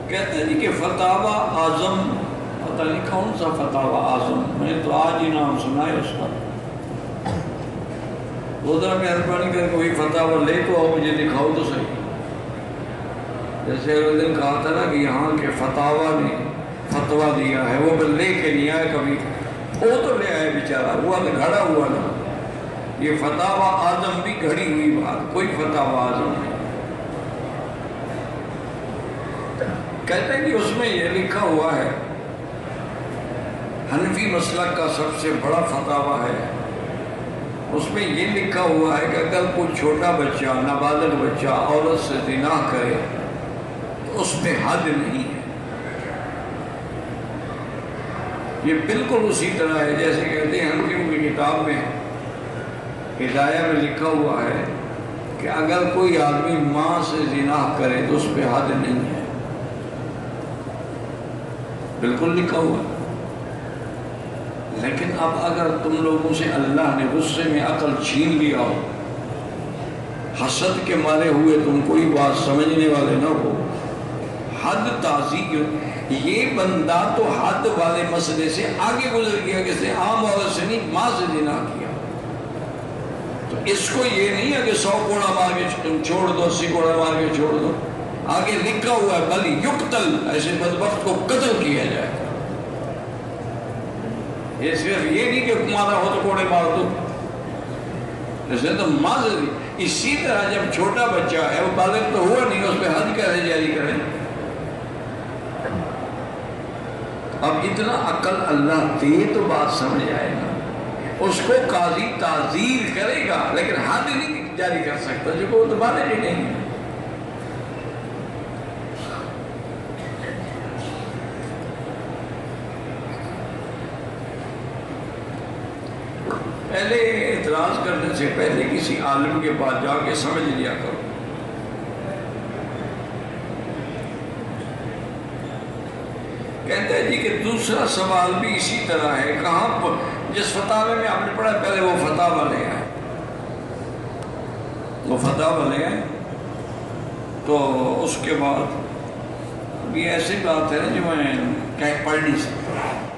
کہتے ہیں جی کہ فتاوی اعظم، پتہ نہیں کون سا فتاوی اعظم، میں نے تو آج ہی نام سنا ہے اس کا. وہ ذرا مہربانی کر کوئی فتاوی لے تو آؤ، مجھے دکھاؤ تو صحیح. جیسے ایک دن کہا تھا نا کہ یہاں کے فتاوی نے فتویٰ دیا ہے، وہ لے کے نہیں آئے کبھی. وہ تو لے آئے بیچارہ، ہوا تو گھڑا ہوا نا. یہ فتاوی اعظم بھی گھڑی ہوئی بات، کوئی فتاوی اعظم نہیں. کہتے ہیں کہ اس میں یہ لکھا ہوا ہے، حنفی مسلک کا سب سے بڑا فتاوی ہے، اس میں یہ لکھا ہوا ہے کہ اگر کوئی چھوٹا بچہ، نابالغ بچہ عورت سے زنا کرے تو اس پہ حد نہیں ہے. یہ بالکل اسی طرح ہے جیسے کہتے ہیں حنفیوں کی کتاب میں ہدایہ میں لکھا ہوا ہے کہ اگر کوئی آدمی ماں سے زنا کرے تو اس پہ حد نہیں ہے. بالکل لکھا ہوا. لیکن اب اگر تم لوگوں سے اللہ نے غصے میں عقل چھین لیا ہو، حسد کے مارے ہوئے تم کوئی بات سمجھنے والے نہ ہو، حد تعزیر، یہ بندہ تو حد والے مسئلے سے آگے گزر گیا، کسی عام عورت سے نہیں، ماں سے زنا کیا. تو اس کو یہ نہیں ہے کہ 100 کوڑا مار کے تم چھوڑ دو، 80 کوڑا مار کے چھوڑ دو. آگے لکھا ہوا ہے بل یقتل، ایسے بدبخت کو قتل کیا جائے. یہ صرف یہ نہیں کہ مارا ہو تو کوڑے مار دو، جیسے تو ماں سے دی. اسی طرح جب چھوٹا بچہ ہے، وہ بالغ تو ہوا نہیں، اس پہ حد کیسے جاری کریں؟ اب اتنا عقل اللہ دے تو بات سمجھ آئے گا. اس کو قاضی تعزیر کرے گا لیکن حد نہیں جاری کر سکتا، جو کہ وہ تو بالغ ہی نہیں. پہلے اعتراض کرنے سے پہلے کسی عالم کے پاس جا کے سمجھ لیا کرو. کہتے ہیں جی کہ دوسرا سوال بھی اسی طرح ہے. کہاں پر جس فتاوے میں آپ نے پڑھا پہلے وہ فتاوی لے آئے، وہ فتاوی لے آئے تو اس کے بعد بھی ایسی بات ہے نا جو میں پڑھ نہیں سکتا.